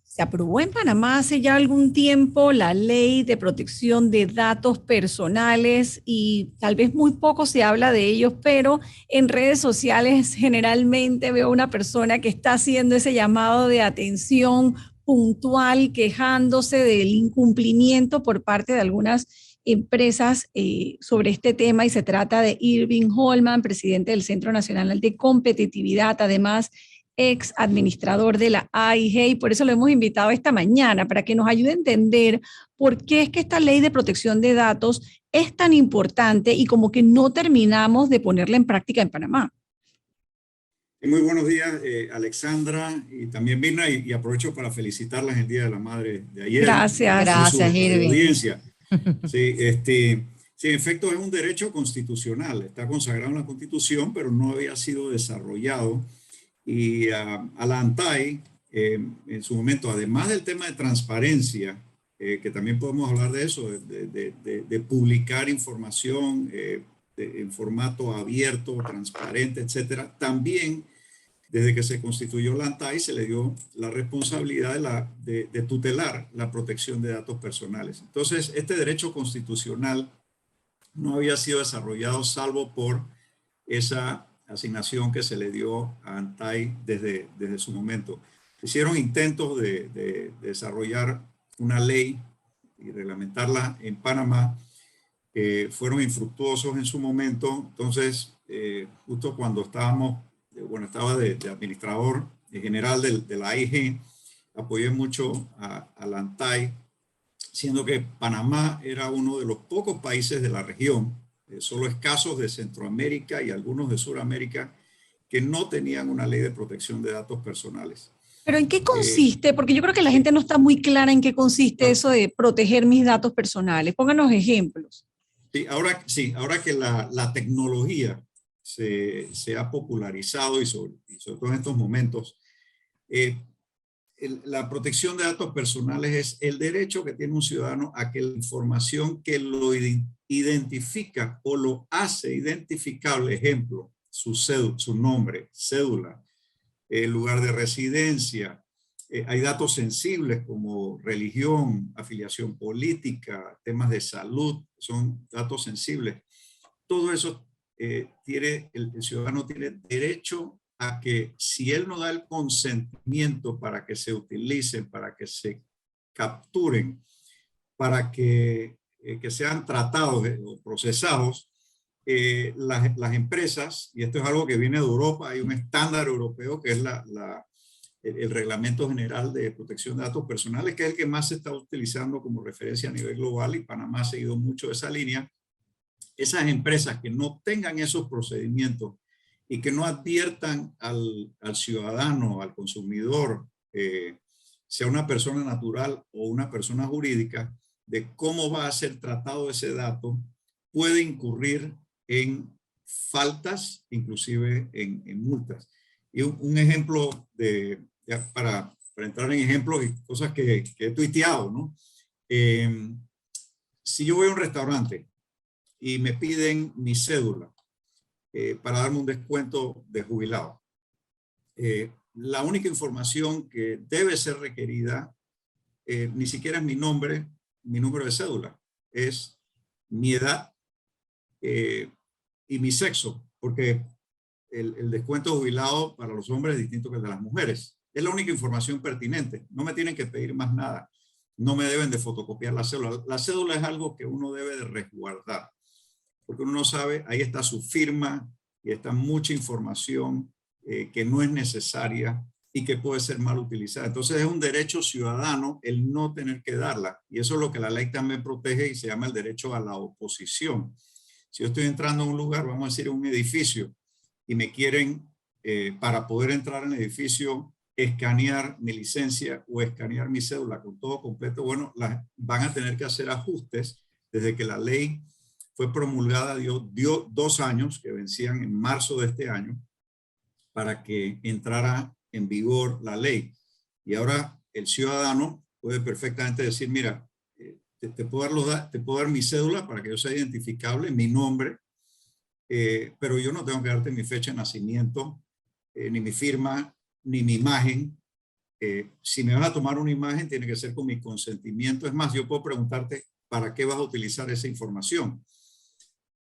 Se aprobó en Panamá hace ya algún tiempo la ley de protección de datos personales y tal vez muy poco se habla de ellos, pero en redes sociales generalmente veo una persona que está haciendo ese llamado de atención puntual, quejándose del incumplimiento por parte de algunas empresas sobre este tema y se trata de Irving Holman, presidente del Centro Nacional de Competitividad, además ex administrador de la AIG, y por eso lo hemos invitado esta mañana, para que nos ayude a entender por qué es que esta ley de protección de datos es tan importante y como que no terminamos de ponerla en práctica en Panamá. Muy buenos días, Alexandra, y también Mirna, y aprovecho para felicitarlas en el Día de la Madre de ayer, Gracias. a toda Gracias, su Irving. audiencia. Sí, sí, en efecto es un derecho constitucional, está consagrado en la Constitución, pero no había sido desarrollado. Y a la ANTAI, en su momento, además del tema de transparencia, que también podemos hablar de eso, de publicar información en formato abierto, transparente, etcétera, también desde que se constituyó la ANTAI se le dio la responsabilidad de tutelar la protección de datos personales. Entonces, este derecho constitucional no había sido desarrollado salvo por esa asignación que se le dio a ANTAI desde su momento. Hicieron intentos de desarrollar una ley y reglamentarla en Panamá, fueron infructuosos en su momento. Entonces, justo cuando estaba de administrador general de la AIG, apoyé mucho a la ANTAI, siendo que Panamá era uno de los pocos países de la región, solo escasos de Centroamérica y algunos de Sudamérica, que no tenían una ley de protección de datos personales. Pero ¿en qué consiste? Porque yo creo que la gente no está muy clara en qué consiste eso de proteger mis datos personales. Pónganos ejemplos. Ahora que la tecnología se ha popularizado y sobre todo en estos momentos, la protección de datos personales es el derecho que tiene un ciudadano a que la información que lo identifica o lo hace identificable, ejemplo, su nombre, cédula, lugar de residencia, hay datos sensibles como religión, afiliación política, temas de salud, son datos sensibles. Todo eso el ciudadano tiene derecho a que si él no da el consentimiento para que se utilicen, para que se capturen, para que sean tratados o procesados, las empresas, y esto es algo que viene de Europa, hay un estándar europeo que es el Reglamento General de Protección de Datos Personales, que es el que más se está utilizando como referencia a nivel global, y Panamá ha seguido mucho esa línea. Esas empresas que no tengan esos procedimientos y que no adviertan al ciudadano, al consumidor, sea una persona natural o una persona jurídica, de cómo va a ser tratado ese dato, puede incurrir en faltas, inclusive en multas. Y un ejemplo para entrar en ejemplos y cosas que he tuiteado, ¿no? Si yo voy a un restaurante y me piden mi cédula para darme un descuento de jubilado, la única información que debe ser requerida ni siquiera es mi nombre, mi número de cédula, es mi edad y mi sexo, porque el descuento de jubilado para los hombres es distinto que el de las mujeres. Es la única información pertinente. No me tienen que pedir más nada. No me deben de fotocopiar la cédula. La cédula es algo que uno debe de resguardar, porque uno no sabe, ahí está su firma y está mucha información que no es necesaria y que puede ser mal utilizada. Entonces es un derecho ciudadano el no tener que darla, y eso es lo que la ley también protege y se llama el derecho a la oposición. Si yo estoy entrando a un lugar, vamos a decir un edificio, y me quieren, para poder entrar en el edificio, escanear mi licencia o escanear mi cédula con todo completo, bueno, van a tener que hacer ajustes. Desde que la ley fue promulgada, dio 2 años, que vencían en marzo de este año, para que entrara en vigor la ley. Y ahora el ciudadano puede perfectamente decir, mira, te puedo dar mi cédula para que yo sea identificable, mi nombre, pero yo no tengo que darte mi fecha de nacimiento, ni mi firma, ni mi imagen, si me vas a tomar una imagen, tiene que ser con mi consentimiento. Es más, yo puedo preguntarte para qué vas a utilizar esa información.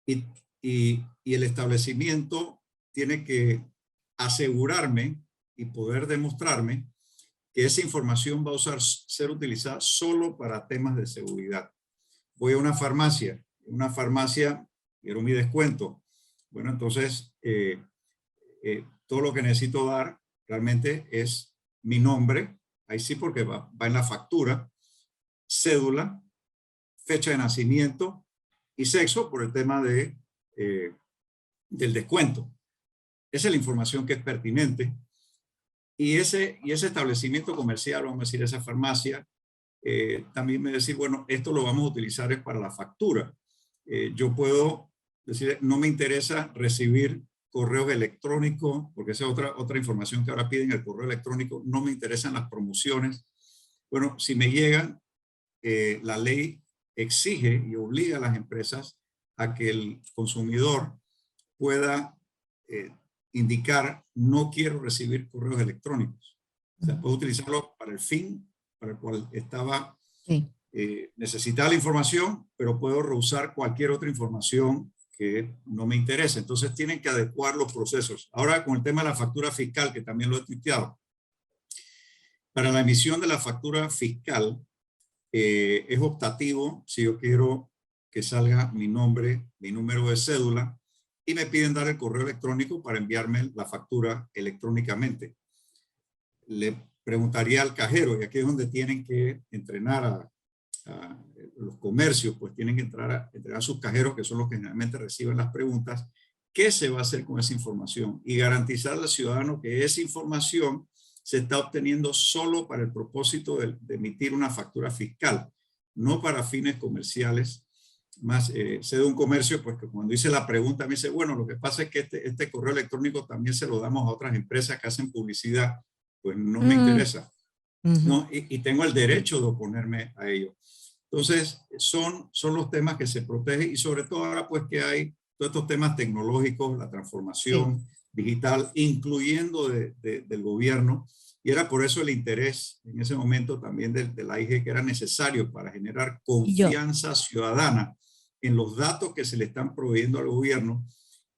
Y, y el establecimiento tiene que asegurarme y poder demostrarme que esa información va a ser utilizada solo para temas de seguridad. Voy a una farmacia, quiero mi descuento. Bueno, entonces todo lo que necesito dar realmente es mi nombre, ahí sí porque va en la factura, cédula, fecha de nacimiento y sexo por el tema del descuento. Esa es la información que es pertinente. Y ese establecimiento comercial, vamos a decir, esa farmacia, también me decir, bueno, esto lo vamos a utilizar es para la factura. Yo puedo decir, no me interesa recibir correos electrónicos, porque esa es otra información que ahora piden, el correo electrónico. No me interesan las promociones. Bueno, si me llegan, la ley exige y obliga a las empresas a que el consumidor pueda indicar, no quiero recibir correos electrónicos. O sea, puedo utilizarlo para el fin para el cual estaba, necesitaba la información, pero puedo rehusar cualquier otra información que no me interese. Entonces tienen que adecuar los procesos. Ahora con el tema de la factura fiscal, que también lo he tuiteado. Para la emisión de la factura fiscal es optativo si yo quiero que salga mi nombre, mi número de cédula, y me piden dar el correo electrónico para enviarme la factura electrónicamente. Le preguntaría al cajero, y aquí es donde tienen que entrenar a los comercios, pues tienen que entrenar a sus cajeros, que son los que generalmente reciben las preguntas, qué se va a hacer con esa información y garantizar al ciudadano que esa información se está obteniendo solo para el propósito de emitir una factura fiscal, no para fines comerciales. Más sé de un comercio pues que cuando hice la pregunta me dice, bueno, lo que pasa es que este correo electrónico también se lo damos a otras empresas que hacen publicidad, pues no me interesa, ¿no? Y tengo el derecho de oponerme a ello. Entonces son los temas que se protegen, y sobre todo ahora pues que hay todos estos temas tecnológicos, la transformación digital, incluyendo del gobierno, y era por eso el interés en ese momento también de la AIG, que era necesario para generar confianza ciudadana en los datos que se le están proveyendo al gobierno,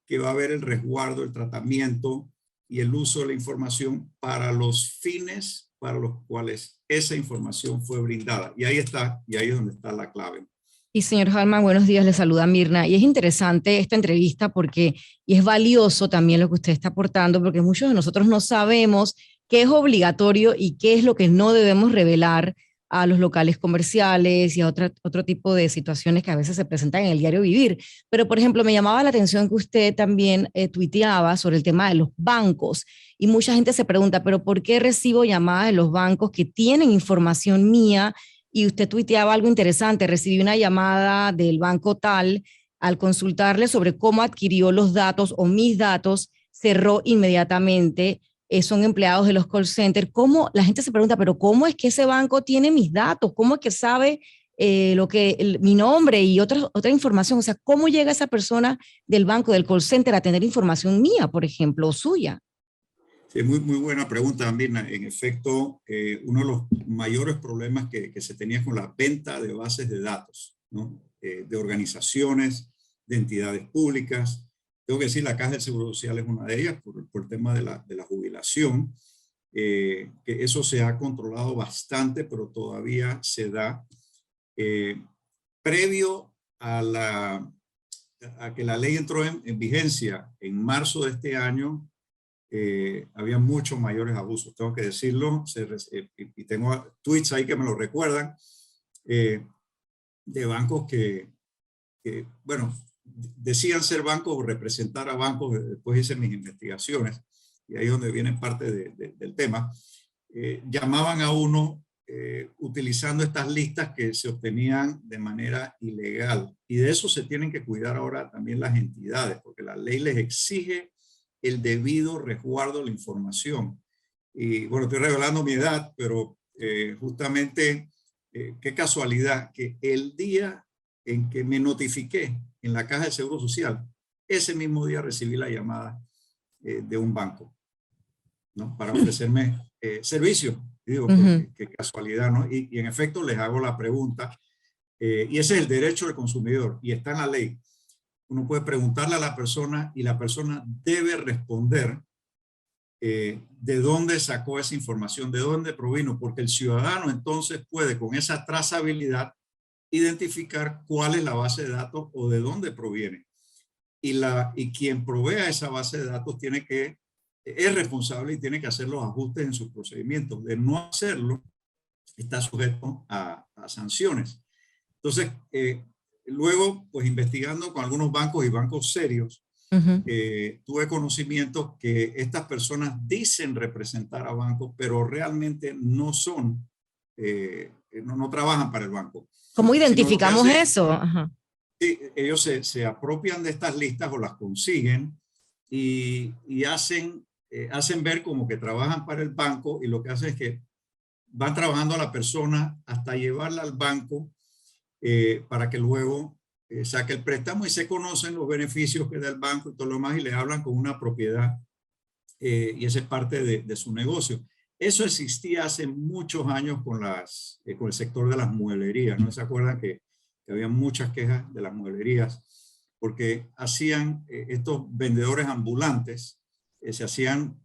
que va a haber el resguardo, el tratamiento y el uso de la información para los fines para los cuales esa información fue brindada. Y ahí está, y ahí es donde está la clave. Y señor Hallman, buenos días, le saluda Mirna. Y es interesante esta entrevista y es valioso también lo que usted está aportando, porque muchos de nosotros no sabemos qué es obligatorio y qué es lo que no debemos revelar a los locales comerciales y a otro tipo de situaciones que a veces se presentan en el diario vivir. Pero, por ejemplo, me llamaba la atención que usted también tuiteaba sobre el tema de los bancos. Y mucha gente se pregunta, ¿pero por qué recibo llamadas de los bancos que tienen información mía? Y usted tuiteaba algo interesante, recibí una llamada del banco tal, al consultarle sobre cómo adquirió los datos o mis datos, cerró inmediatamente. Son empleados de los call centers. ¿Cómo? La gente se pregunta, pero ¿cómo es que ese banco tiene mis datos? ¿Cómo es que sabe mi nombre y otra información? O sea, ¿cómo llega esa persona del banco, del call center, a tener información mía, por ejemplo, o suya? Sí, muy buena pregunta, Mirna. En efecto, uno de los mayores problemas que se tenía con la venta de bases de datos, ¿no? De organizaciones, de entidades públicas. Tengo que decir, la Caja del Seguro Social es una de ellas por el tema de la jubilación, que eso se ha controlado bastante, pero todavía se da. Previo a que la ley entró en vigencia en marzo de este año, había muchos mayores abusos, tengo que decirlo, y tengo tweets ahí que me lo recuerdan, de bancos que, bueno, decían ser bancos o representar a bancos. Después hice mis investigaciones, y ahí es donde viene parte del tema. Llamaban a uno utilizando estas listas que se obtenían de manera ilegal, y de eso se tienen que cuidar ahora también las entidades, porque la ley les exige el debido resguardo de la información. Y bueno, estoy revelando mi edad, pero justamente qué casualidad que el día en que me notifiqué en la Caja de Seguro Social, ese mismo día recibí la llamada de un banco, ¿no? Para ofrecerme servicio. Y digo, qué casualidad, ¿no? Y en efecto les hago la pregunta, y ese es el derecho del consumidor, y está en la ley. Uno puede preguntarle a la persona y la persona debe responder de dónde sacó esa información, de dónde provino, porque el ciudadano entonces puede con esa trazabilidad identificar cuál es la base de datos o de dónde proviene. Y quien provea esa base de datos es responsable y tiene que hacer los ajustes en sus procedimientos. De no hacerlo, está sujeto a sanciones. Entonces, luego, pues investigando con algunos bancos y bancos serios, tuve conocimiento que estas personas dicen representar a bancos, pero realmente no son, no trabajan para el banco. ¿Cómo identificamos eso? Ajá. Sí, ellos se apropian de estas listas o las consiguen y hacen ver como que trabajan para el banco, y lo que hacen es que van trabajando a la persona hasta llevarla al banco para que luego saque el préstamo, y se conocen los beneficios que da el banco y todo lo demás, y le hablan con una propiedad, y esa es parte de su negocio. Eso existía hace muchos años con el sector de las mueblerías, ¿no se acuerdan que había muchas quejas de las mueblerías? Porque hacían estos vendedores ambulantes, se hacían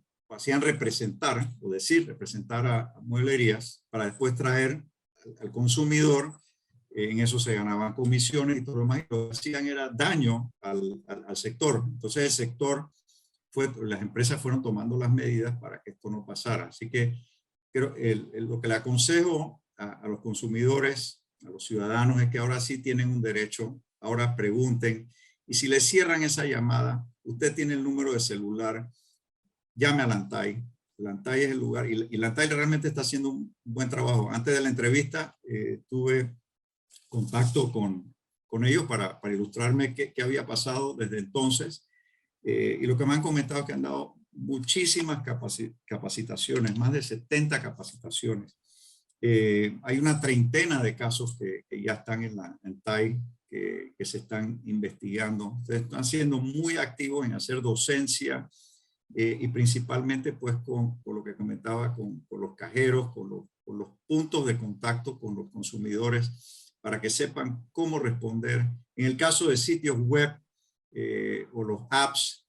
representar, o decir representar a mueblerías para después traer al consumidor. En eso se ganaban comisiones y todo lo demás, y lo que hacían era daño al sector. Entonces el sector las empresas fueron tomando las medidas para que esto no pasara. Así que lo que le aconsejo a los consumidores, a los ciudadanos, es que ahora sí tienen un derecho, ahora pregunten, y si le cierran esa llamada, usted tiene el número de celular, llame a la ANTAI. La ANTAI es el lugar, y la ANTAI realmente está haciendo un buen trabajo. Antes de la entrevista tuve contacto con ellos para ilustrarme qué había pasado desde entonces. Y lo que me han comentado es que han dado muchísimas capacitaciones, más de 70 capacitaciones. Hay una treintena de casos que ya están en la ANTAI, que se están investigando. Entonces, están siendo muy activos en hacer docencia, y principalmente pues con lo que comentaba, con los cajeros, con los puntos de contacto con los consumidores, para que sepan cómo responder. En el caso de sitios web, o los apps,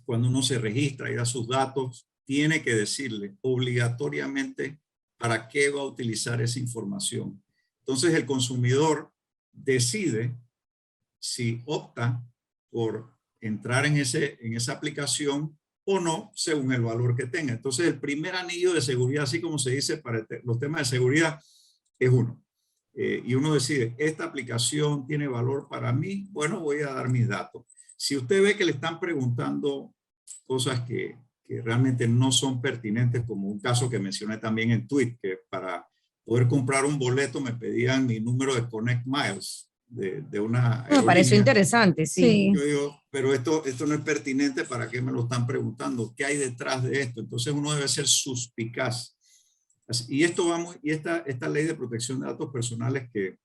cuando uno se registra y da sus datos, tiene que decirle obligatoriamente para qué va a utilizar esa información. Entonces el consumidor decide si opta por entrar en esa aplicación o no, según el valor que tenga. Entonces el primer anillo de seguridad, así como se dice para los temas de seguridad, es uno. Y uno decide, esta aplicación tiene valor para mí, bueno, voy a dar mis datos. Si usted ve que le están preguntando cosas que realmente no son pertinentes, como un caso que mencioné también en tweet, que para poder comprar un boleto me pedían mi número de Connect Miles de una aerolínea. Me pareció interesante, sí. Yo digo, pero esto no es pertinente, ¿para qué me lo están preguntando? ¿Qué hay detrás de esto? Entonces uno debe ser suspicaz. Y esta ley de protección de datos personales que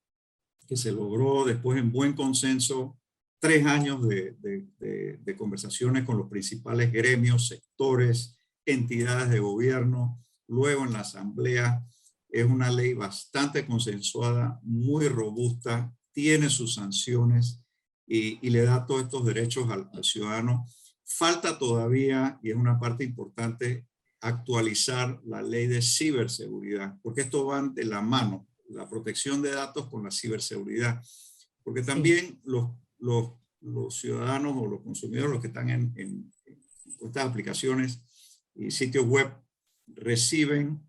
se logró después en buen consenso, 3 años de conversaciones con los principales gremios, sectores, entidades de gobierno, luego en la asamblea, es una ley bastante consensuada, muy robusta, tiene sus sanciones y le da todos estos derechos al ciudadano. Falta todavía, y es una parte importante, actualizar la ley de ciberseguridad, porque esto va de la mano, la protección de datos con la ciberseguridad, porque también los ciudadanos o los consumidores, los que están en estas aplicaciones y sitios web, reciben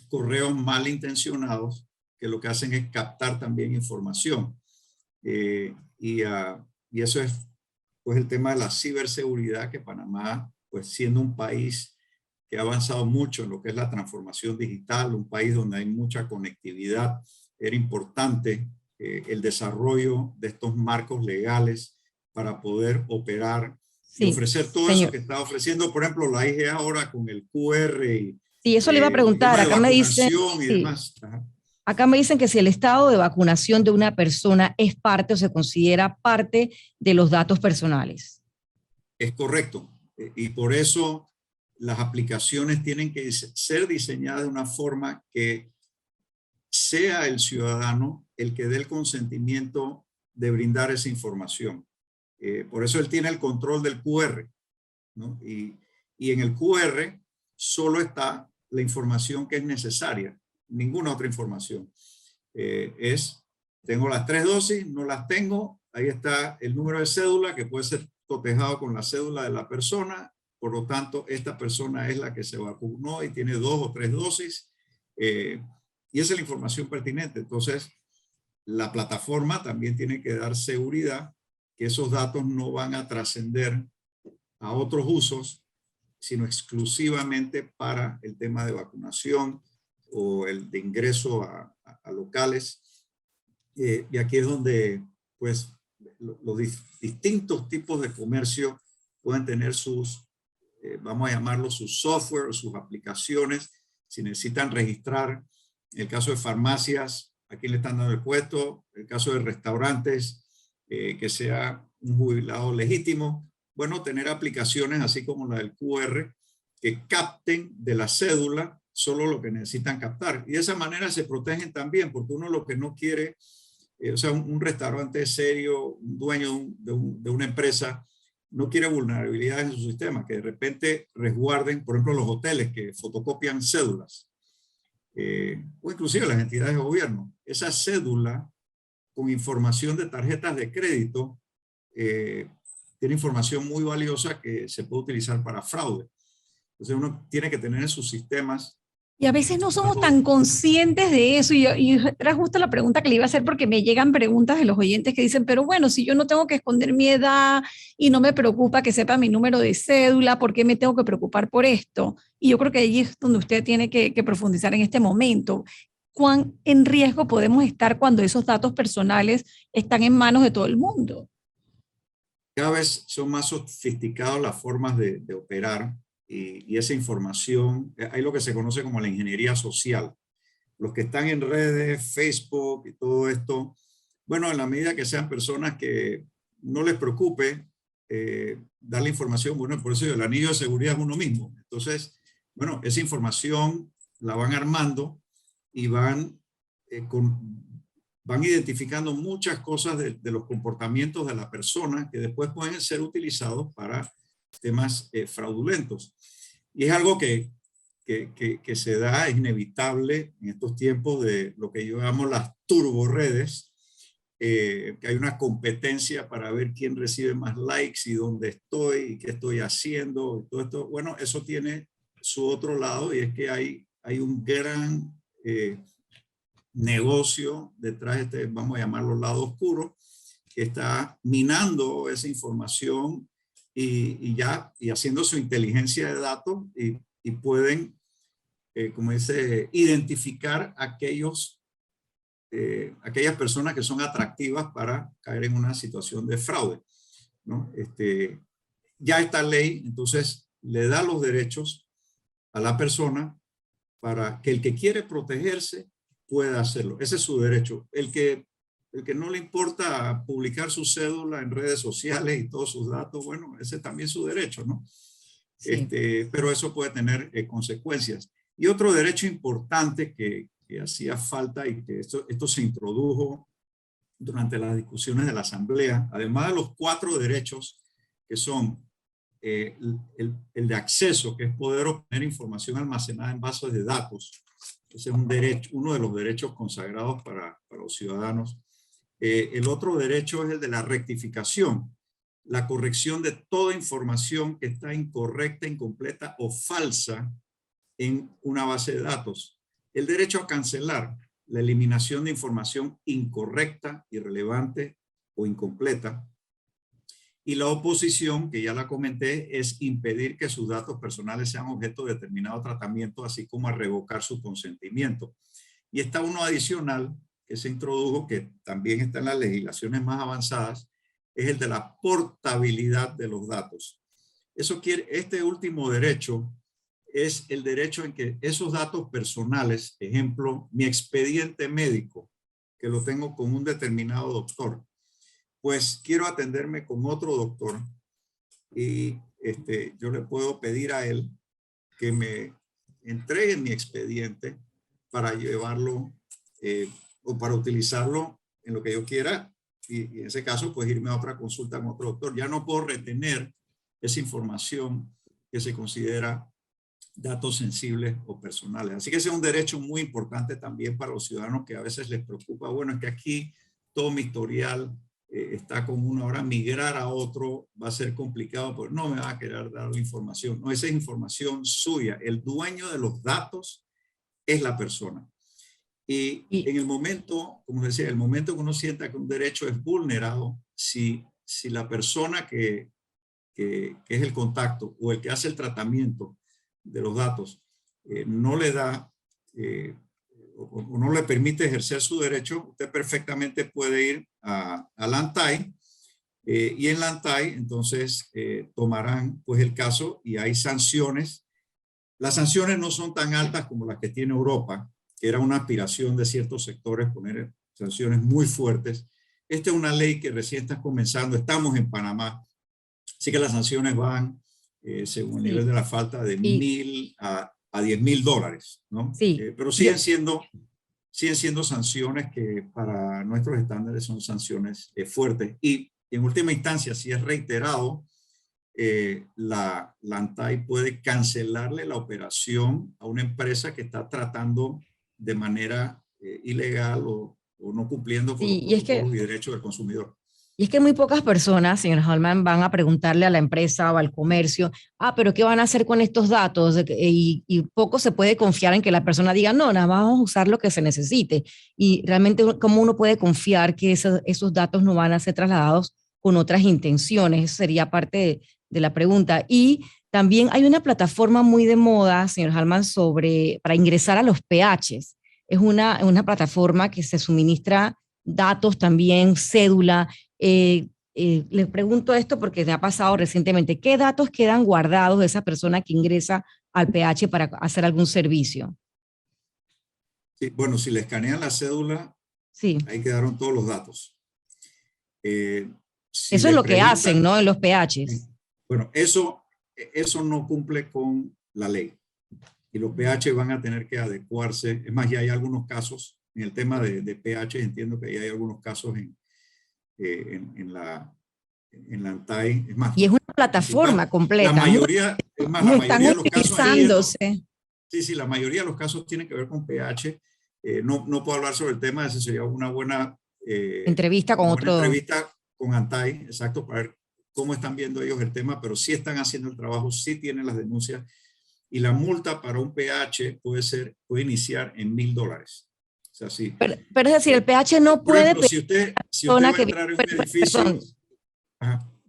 correos malintencionados que lo que hacen es captar también información, y eso es pues el tema de la ciberseguridad, que Panamá, pues siendo un país que ha avanzado mucho en lo que es la transformación digital, un país donde hay mucha conectividad, era importante el desarrollo de estos marcos legales para poder operar y ofrecer todo eso que está ofreciendo, por ejemplo, la IGA ahora con el QR. Sí, eso le iba a preguntar. Acá me dicen, acá me dicen que si el estado de vacunación de una persona es parte o se considera parte de los datos personales. Es correcto. Y por eso las aplicaciones tienen que ser diseñadas de una forma que sea el ciudadano el que dé el consentimiento de brindar esa información. Por eso él tiene el control del QR, ¿no? Y en el QR solo está la información que es necesaria, ninguna otra información. Tengo las 3 dosis, no las tengo, ahí está el número de cédula que puede ser cotejado con la cédula de la persona, por lo tanto, esta persona es la que se vacunó y tiene 2 o 3 dosis, y esa es la información pertinente. Entonces, la plataforma también tiene que dar seguridad que esos datos no van a trascender a otros usos, sino exclusivamente para el tema de vacunación o el de ingreso a locales. Y aquí es donde, pues, los distintos tipos de comercio pueden tener sus, vamos a llamarlo, sus software, sus aplicaciones, si necesitan registrar. En el caso de farmacias, a quién le están dando el puesto. En el caso de restaurantes, que sea un jubilado legítimo. Bueno, tener aplicaciones así como la del QR que capten de la cédula solo lo que necesitan captar. Y de esa manera se protegen también, porque uno lo que no quiere, o sea, un restaurante serio, un dueño de una empresa, no quiere vulnerabilidades en su sistema, que de repente resguarden, por ejemplo, los hoteles que fotocopian cédulas, o inclusive las entidades de gobierno. Esa cédula con información de tarjetas de crédito tiene información muy valiosa que se puede utilizar para fraude. Entonces uno tiene que tener en sus sistemas. Y a veces no somos tan conscientes de eso. Y era justo la pregunta que le iba a hacer, porque me llegan preguntas de los oyentes que dicen, pero bueno, si yo no tengo que esconder mi edad y no me preocupa que sepa mi número de cédula, ¿por qué me tengo que preocupar por esto? Y yo creo que ahí es donde usted tiene que profundizar en este momento. ¿Cuán en riesgo podemos estar cuando esos datos personales están en manos de todo el mundo? Cada vez son más sofisticadas las formas de operar. Y esa información, hay lo que se conoce como la ingeniería social. Los que están en redes, Facebook y todo esto, bueno, en la medida que sean personas que no les preocupe dar la información, bueno, por eso el anillo de seguridad es uno mismo. Entonces, bueno, esa información la van armando y van identificando muchas cosas de los comportamientos de la persona que después pueden ser utilizados para temas fraudulentos. Y es algo que se da, es inevitable en estos tiempos de lo que yo llamo las turboredes, que hay una competencia para ver quién recibe más likes y dónde estoy y qué estoy haciendo y todo esto. Bueno, eso tiene su otro lado, y es que hay un gran negocio detrás de este, vamos a llamarlo lado oscuro, que está minando esa información y haciendo su inteligencia de datos y pueden, como dice, identificar aquellas personas que son atractivas para caer en una situación de fraude, ¿no? Ya esta ley, entonces, le da los derechos a la persona para que el que quiere protegerse pueda hacerlo. Ese es su derecho. El que no le importa publicar su cédula en redes sociales y todos sus datos, bueno, ese es también su derecho, ¿no? Sí. Pero eso puede tener consecuencias. Y otro derecho importante que hacía falta y que esto se introdujo durante las discusiones de la Asamblea, además de los 4 derechos que son el de acceso, que es poder obtener información almacenada en bases de datos. Ese es un derecho, uno de los derechos consagrados para los ciudadanos. El otro derecho es el de la rectificación, la corrección de toda información que está incorrecta, incompleta o falsa en una base de datos. El derecho a cancelar, la eliminación de información incorrecta, irrelevante o incompleta. Y la oposición, que ya la comenté, es impedir que sus datos personales sean objeto de determinado tratamiento, así como a revocar su consentimiento. Y está uno adicional que se introdujo, que también está en las legislaciones más avanzadas, es el de la portabilidad de los datos. Este último derecho es el derecho en que esos datos personales, ejemplo, mi expediente médico, que lo tengo con un determinado doctor, pues quiero atenderme con otro doctor y yo le puedo pedir a él que me entreguen mi expediente para llevarlo o para utilizarlo en lo que yo quiera, y en ese caso pues irme a otra consulta con otro doctor. Ya no puedo retener esa información que se considera datos sensibles o personales. Así que ese es un derecho muy importante también para los ciudadanos, que a veces les preocupa, bueno, es que aquí todo mi historial está con uno, ahora migrar a otro va a ser complicado porque no me va a querer dar la información. No, esa es información suya. El dueño de los datos es la persona. Y en el momento, como decía, el momento que uno sienta que un derecho es vulnerado, si la persona que es el contacto o el que hace el tratamiento de los datos no le da o no le permite ejercer su derecho, usted perfectamente puede ir a la ANTAI, y en la ANTAI entonces tomarán pues el caso y hay sanciones. Las sanciones no son tan altas como las que tiene Europa, que era una aspiración de ciertos sectores poner sanciones muy fuertes. Esta es una ley que recién está comenzando, estamos en Panamá, así que las sanciones van según el nivel de la falta de $1,000 a $10,000, ¿no? Sí. Pero siguen siendo sanciones que para nuestros estándares son sanciones fuertes. Y en última instancia, si es reiterado, la ANTAI puede cancelarle la operación a una empresa que está tratando de manera ilegal o no cumpliendo con los protocolos y derechos del consumidor. Y es que muy pocas personas, señor Hallman, van a preguntarle a la empresa o al comercio, pero ¿qué van a hacer con estos datos? Y poco se puede confiar en que la persona diga, no, nada más vamos a usar lo que se necesite. Y realmente, ¿cómo uno puede confiar que esos datos no van a ser trasladados con otras intenciones? Eso sería parte de la pregunta. Y también hay una plataforma muy de moda, señor Hallman, para ingresar a los PHs. Es una plataforma que se suministra datos también, cédula. Les pregunto esto porque me ha pasado recientemente. ¿Qué datos quedan guardados de esa persona que ingresa al PH para hacer algún servicio? Sí, bueno, si le escanean la cédula, sí, ahí quedaron todos los datos. Si eso es lo que hacen, ¿no? En los PHs. Bueno, eso no cumple con la ley. Y los PH van a tener que adecuarse. Es más, ya hay algunos casos en el tema de PH, entiendo que ya hay algunos casos en la ANTAI. Es más, y es una plataforma completa. La mayoría de los casos. Sí, la mayoría de los casos tienen que ver con PH. No puedo hablar sobre el tema, esa sería una buena entrevista con ANTAI, exacto, para ver cómo están viendo ellos el tema, pero sí están haciendo el trabajo, sí tienen las denuncias. Y la multa para un PH puede iniciar en $1,000. O sea, sí. Pero es decir, el PH no por puede... ejemplo, si usted va a entrar en un edificio...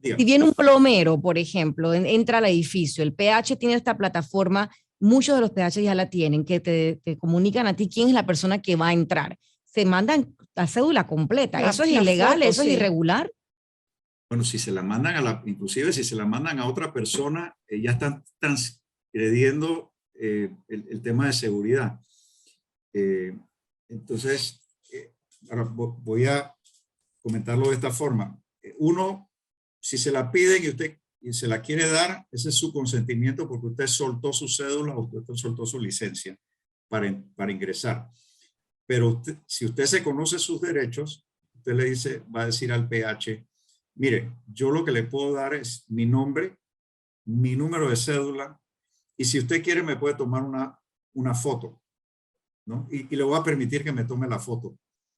Si viene un plomero, por ejemplo, entra al edificio, el PH tiene esta plataforma, muchos de los PH ya la tienen, que te comunican a ti quién es la persona que va a entrar. Se mandan la cédula completa. ¿Eso es ilegal? Foto, ¿eso es irregular? Bueno, si se la mandan inclusive si se la mandan a otra persona, ya están transgrediendo el tema de seguridad. Entonces, ahora voy a comentarlo de esta forma. Uno, si se la piden y se la quiere dar, ese es su consentimiento porque usted soltó su cédula o usted soltó su licencia para ingresar. Pero si usted se conoce sus derechos, usted le dice, va a decir al PH, mire, yo lo que le puedo dar es mi nombre, mi número de cédula, y si usted quiere me puede tomar una foto, ¿no? Y le voy a permitir que me tome la foto,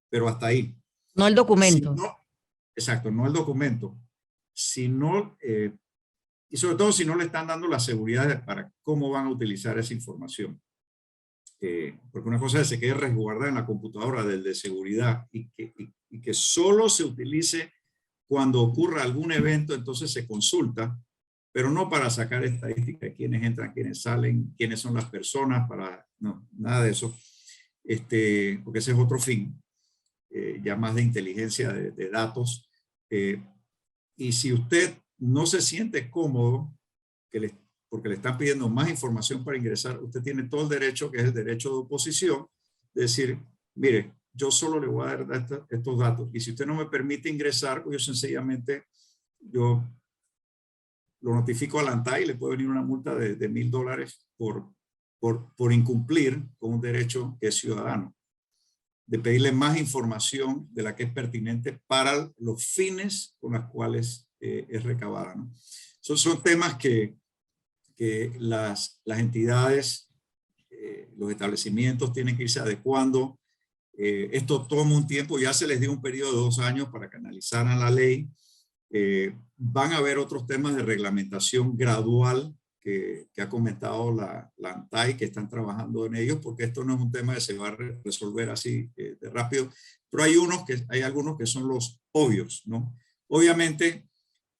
pero hasta ahí. No el documento. Exacto, no el documento. Sino, y sobre todo si no le están dando la seguridad para cómo van a utilizar esa información. Porque una cosa es que se quede resguardada en la computadora del de seguridad y que solo se utilice cuando ocurra algún evento, entonces se consulta, pero no para sacar estadísticas de quiénes entran, quiénes salen, quiénes son las personas, no, nada de eso, porque ese es otro fin, ya más de inteligencia de datos. Y si usted no se siente cómodo, porque le están pidiendo más información para ingresar, usted tiene todo el derecho, que es el derecho de oposición, de decir, mire, yo solo le voy a dar estos datos. Y si usted no me permite ingresar, pues yo sencillamente, yo lo notifico a la ANTAI y le puede venir una multa de $1,000 por incumplir con un derecho que es ciudadano, de pedirle más información de la que es pertinente para los fines con los cuales es recabada, ¿no? Son temas que las entidades, los establecimientos tienen que irse adecuando. Esto toma un tiempo, ya se les dio un periodo de 2 años para que analizaran la ley. Van a haber otros temas de reglamentación gradual que ha comentado la ANTAI, que están trabajando en ellos, porque esto no es un tema que se va a resolver así de rápido, pero hay algunos que son los obvios, ¿no? Obviamente,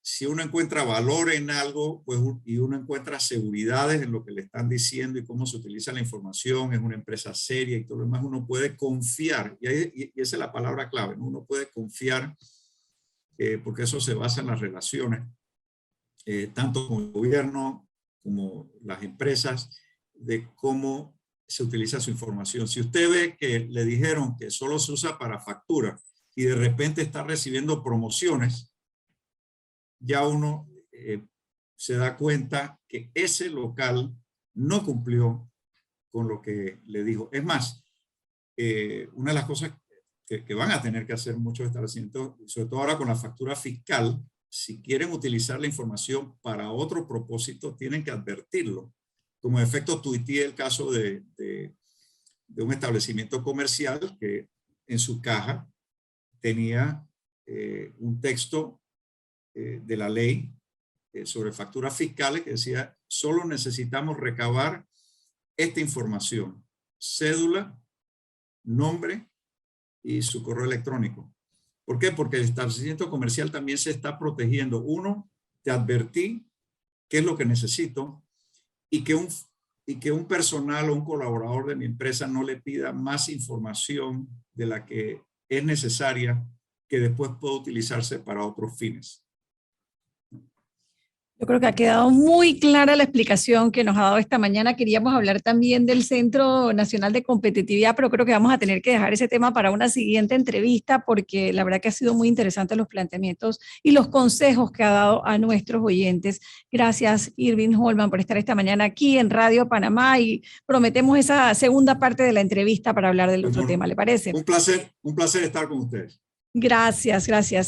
si uno encuentra valor en algo, pues, y uno encuentra seguridades en lo que le están diciendo y cómo se utiliza la información, es una empresa seria y todo lo demás, uno puede confiar, y esa es la palabra clave, ¿no? Uno puede confiar, porque eso se basa en las relaciones, tanto con el gobierno como las empresas, de cómo se utiliza su información. Si usted ve que le dijeron que solo se usa para factura y de repente está recibiendo promociones, ya uno se da cuenta que ese local no cumplió con lo que le dijo. Es más, una de las cosas que van a tener que hacer muchos establecimientos, sobre todo ahora con la factura fiscal, si quieren utilizar la información para otro propósito, tienen que advertirlo. Como efecto, tuiteé el caso de un establecimiento comercial que en su caja tenía un texto de la ley sobre facturas fiscales que decía: solo necesitamos recabar esta información: cédula, nombre y su correo electrónico. ¿Por qué? Porque el establecimiento comercial también se está protegiendo. Uno, te advertí qué es lo que necesito, y que un personal o un colaborador de mi empresa no le pida más información de la que es necesaria, que después puede utilizarse para otros fines. Yo creo que ha quedado muy clara la explicación que nos ha dado esta mañana. Queríamos hablar también del Centro Nacional de Competitividad, pero creo que vamos a tener que dejar ese tema para una siguiente entrevista, porque la verdad que ha sido muy interesante los planteamientos y los consejos que ha dado a nuestros oyentes. Gracias, Irving Holman, por estar esta mañana aquí en Radio Panamá, y prometemos esa segunda parte de la entrevista para hablar del otro tema, ¿le parece? Un placer estar con ustedes. Gracias, gracias.